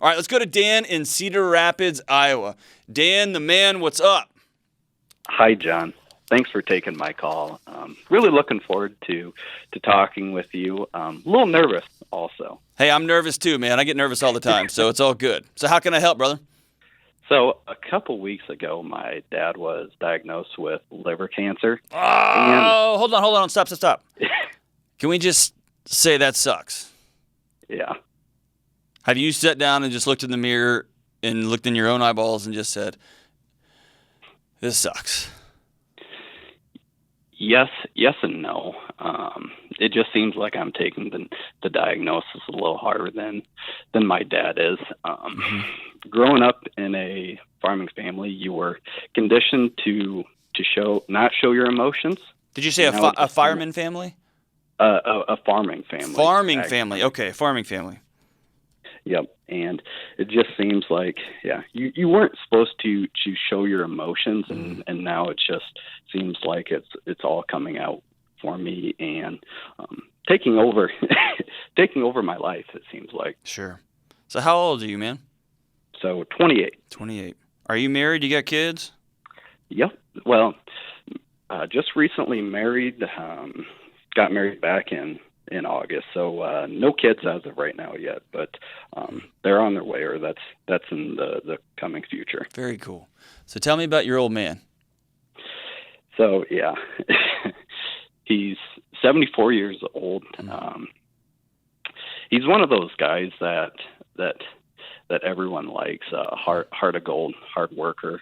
All right, let's go to Dan in Cedar Rapids, Iowa. Dan, the man, what's up? Hi, John. Thanks for taking my call. Really looking forward to talking with you. A little nervous also. Hey, I'm nervous too, man. I get nervous all the time, so it's all good. So how can I help, brother? So a couple weeks ago, my dad was diagnosed with liver cancer. Oh, hold on. Stop. Can we just say that sucks? Yeah. Have you sat down and just looked in the mirror and looked in your own eyeballs and just said, this sucks? Yes and no. It just seems like I'm taking the diagnosis a little harder than my dad is. Growing up in a farming family, you were conditioned to not show your emotions. Did you say a fireman family? A farming family. Farming family. Okay, farming family. Yep. And it just seems like, you weren't supposed to show your emotions, and now it just seems like it's all coming out for me and taking over my life, it seems like. Sure. So how old are you, man? So 28. 28. Are you married? You got kids? Yep. Well, just recently married, got married back in August, so no kids as of right now yet, but they're on their way, or that's in the coming future. Very cool. So tell me about your old man. So he's 74 years old. He's one of those guys that everyone likes. Heart of gold, hard worker.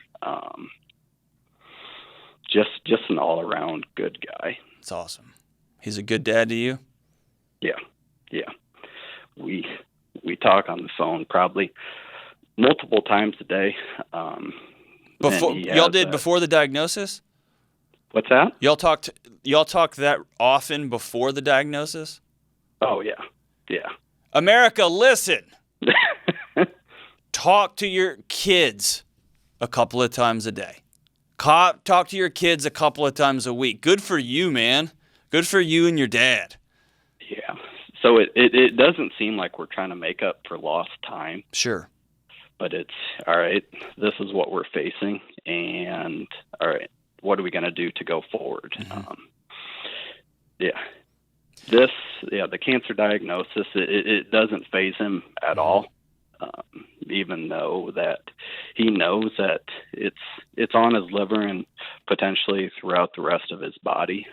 Just an all around good guy. That's awesome. He's a good dad to you? Yeah. We talk on the phone probably multiple times a day. Before the diagnosis? What's that? Y'all talked that often before the diagnosis? Oh yeah. America, listen. Talk to your kids a couple of times a day. Talk to your kids a couple of times a week. Good for you, man. Good for you and your dad. Yeah. So it doesn't seem like we're trying to make up for lost time. Sure. But it's, all right, this is what we're facing, and all right, what are we going to do to go forward? Mm-hmm. The cancer diagnosis, it doesn't faze him at all, even though that he knows that it's on his liver and potentially throughout the rest of his body.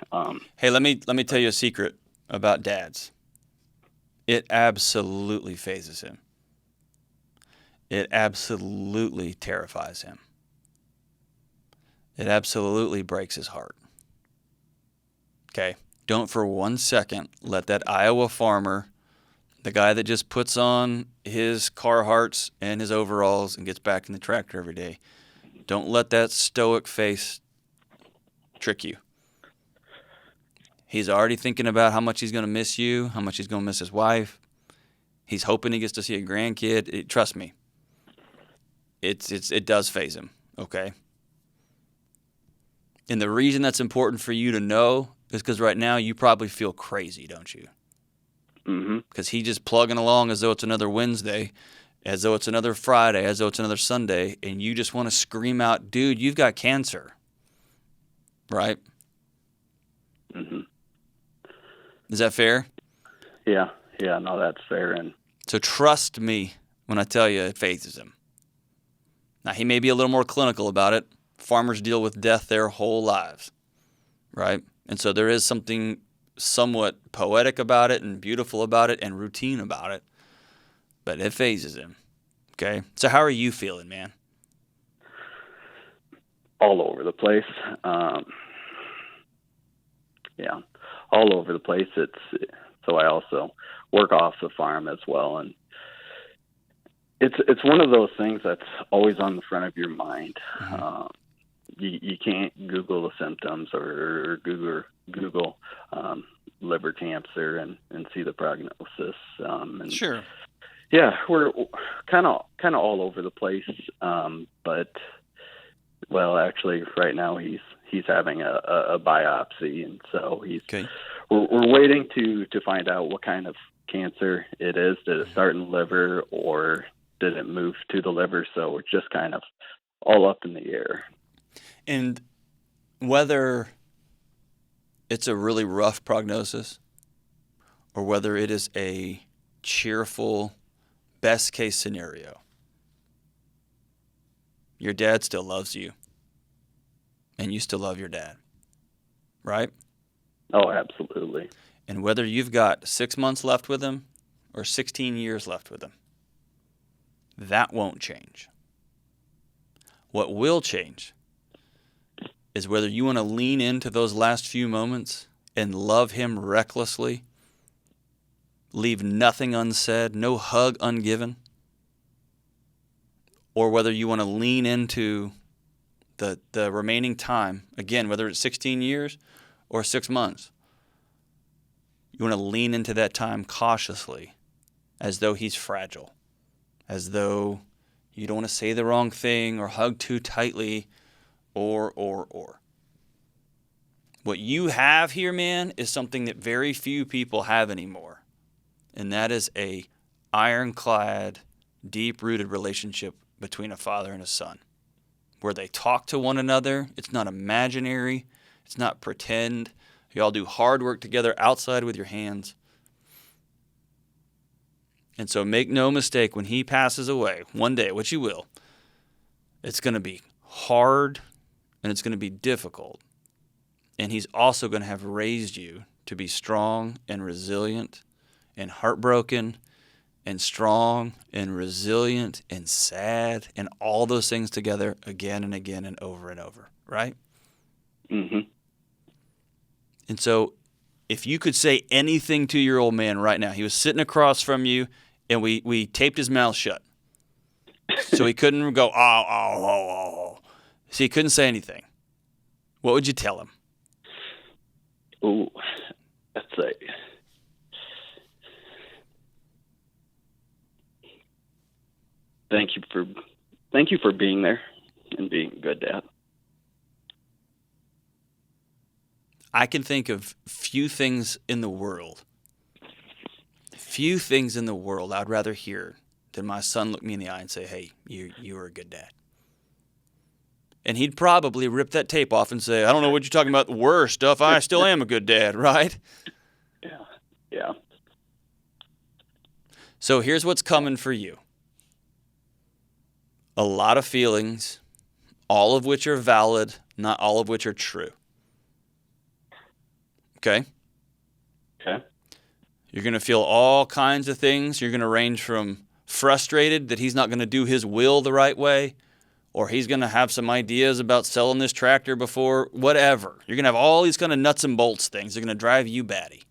Hey, let me tell you a secret about dads. It absolutely phases him. It absolutely terrifies him. It absolutely breaks his heart. Okay? Don't for 1 second let that Iowa farmer, the guy that just puts on his Carhartts and his overalls and gets back in the tractor every day, don't let that stoic face trick you. He's already thinking about how much he's going to miss you, how much he's going to miss his wife. He's hoping he gets to see a grandkid. Trust me, it does faze him, okay? And the reason that's important for you to know is because right now you probably feel crazy, don't you? Mm-hmm. Because he's just plugging along as though it's another Wednesday, as though it's another Friday, as though it's another Sunday, and you just want to scream out, dude, you've got cancer, right? Mm-hmm. Is that fair? Yeah, no, that's fair. And so trust me when I tell you it phases him. Now, he may be a little more clinical about it. Farmers deal with death their whole lives, right? And so there is something somewhat poetic about it and beautiful about it and routine about it, but it phases him, okay? So how are you feeling, man? All over the place. All over the place. So I also work off the farm as well, and it's one of those things that's always on the front of your mind. Mm-hmm. You can't Google the symptoms or Google liver cancer and see the prognosis. And sure. Yeah, we're kind of all over the place. But well, actually, right now he's having a biopsy, and so we're waiting to find out what kind of cancer it is. Did it start in the liver, or didn't move to the liver, so it's just kind of all up in the air. And whether it's a really rough prognosis or whether it is a cheerful, best case scenario, your dad still loves you and you still love your dad, right? Oh, absolutely. And whether you've got 6 months left with him or 16 years left with him, that won't change. What will change is whether you want to lean into those last few moments and love him recklessly, leave nothing unsaid, no hug ungiven, or whether you want to lean into the remaining time, again, whether it's 16 years or 6 months, you want to lean into that time cautiously, as though he's fragile, as though you don't want to say the wrong thing or hug too tightly, or. What you have here, man, is something that very few people have anymore, and that is a ironclad, deep-rooted relationship between a father and a son, where they talk to one another. It's not imaginary. It's not pretend. You all do hard work together outside with your hands. And so make no mistake, when he passes away one day, which he will, it's going to be hard and it's going to be difficult. And he's also going to have raised you to be strong and resilient and heartbroken and strong and resilient and sad and all those things together again and again and over, right? Mm-hmm. And so if you could say anything to your old man right now, he was sitting across from you and we taped his mouth shut. So he couldn't go, oh. So he couldn't say anything. What would you tell him? Oh, that's thank you for being there and being a good dad. I can think of few things in the world I'd rather hear than my son look me in the eye and say, hey, you were a good dad. And he'd probably rip that tape off and say, I don't know what you're talking about, the worst stuff. I still am a good dad, right? Yeah. So here's what's coming for you. A lot of feelings, all of which are valid, not all of which are true. Okay? Okay. You're going to feel all kinds of things. You're going to range from frustrated that he's not going to do his will the right way, or he's going to have some ideas about selling this tractor before, whatever. You're going to have all these kind of nuts and bolts things. They're going to drive you batty.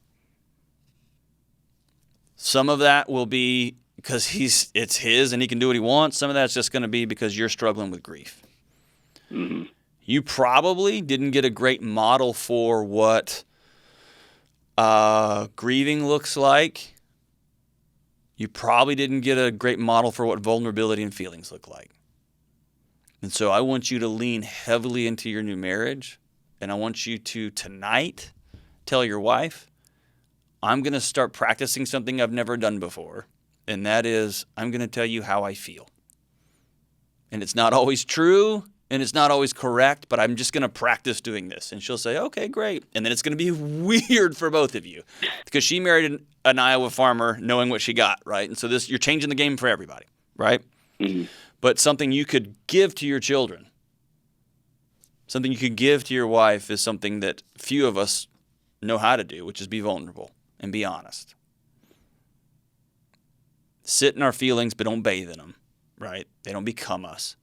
Some of that will be because it's his and he can do what he wants. Some of that's just going to be because you're struggling with grief. Mm-hmm. You probably didn't get a great model for what grieving looks like. You probably didn't get a great model for what vulnerability and feelings look like. And so I want you to lean heavily into your new marriage, and I want you to tonight tell your wife, I'm going to start practicing something I've never done before, and that is I'm going to tell you how I feel. And it's not always true, and it's not always correct, but I'm just going to practice doing this. And she'll say, okay, great. And then it's going to be weird for both of you because she married an Iowa farmer knowing what she got, right? And so you're changing the game for everybody, right? Mm-hmm. But something you could give to your children, something you could give to your wife is something that few of us know how to do, which is be vulnerable and be honest. Sit in our feelings, but don't bathe in them, right? They don't become us.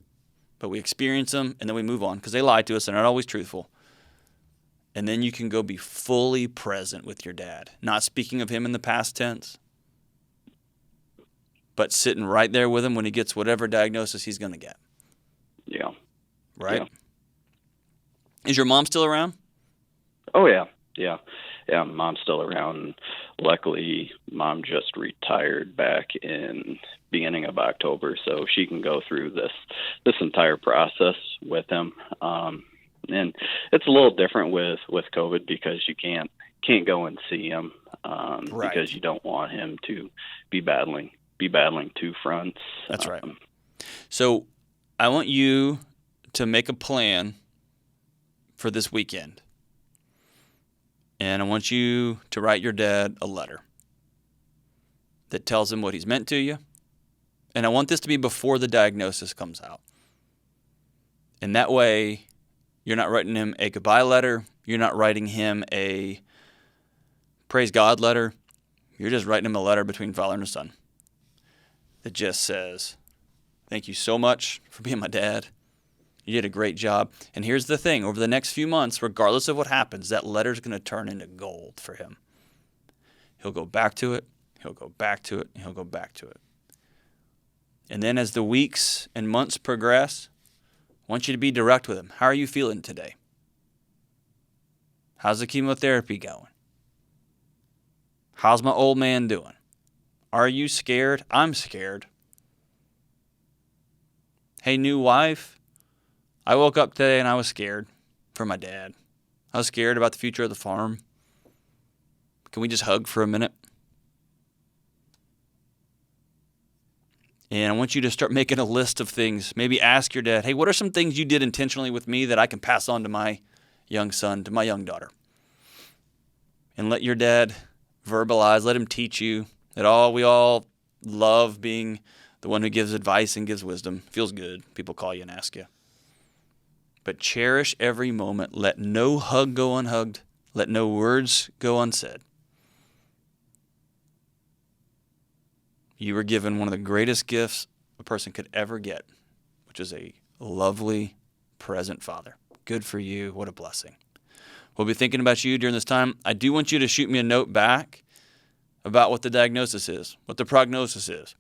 But we experience them, and then we move on because they lie to us. They're not always truthful. And then you can go be fully present with your dad, not speaking of him in the past tense, but sitting right there with him when he gets whatever diagnosis he's going to get. Yeah. Right? Yeah. Is your mom still around? Oh, yeah. Yeah. Yeah, Mom's still around. Luckily, Mom just retired back in beginning of October, so she can go through this entire process with him. And it's a little different with COVID because you can't go and see him Right. because you don't want him to be battling be battling two fronts. That's right. So I want you to make a plan for this weekend. And I want you to write your dad a letter that tells him what he's meant to you. And I want this to be before the diagnosis comes out. And that way, you're not writing him a goodbye letter. You're not writing him a praise God letter. You're just writing him a letter between father and son that just says, thank you so much for being my dad. You did a great job. And here's the thing. Over the next few months, regardless of what happens, that letter's going to turn into gold for him. He'll go back to it. He'll go back to it. He'll go back to it. And then as the weeks and months progress, I want you to be direct with him. How are you feeling today? How's the chemotherapy going? How's my old man doing? Are you scared? I'm scared. Hey, new wife, I woke up today and I was scared for my dad. I was scared about the future of the farm. Can we just hug for a minute? And I want you to start making a list of things. Maybe ask your dad, hey, what are some things you did intentionally with me that I can pass on to my young son, to my young daughter? And let your dad verbalize, let him teach you that we all love being the one who gives advice and gives wisdom. Feels good. People call you and ask you. But cherish every moment. Let no hug go unhugged. Let no words go unsaid. You were given one of the greatest gifts a person could ever get, which is a lovely, present father. Good for you. What a blessing. We'll be thinking about you during this time. I do want you to shoot me a note back about what the diagnosis is, what the prognosis is.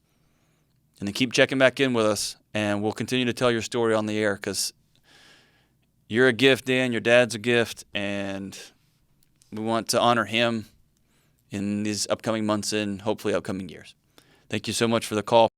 And then keep checking back in with us, and we'll continue to tell your story on the air because you're a gift, Dan. Your dad's a gift, and we want to honor him in these upcoming months and hopefully upcoming years. Thank you so much for the call.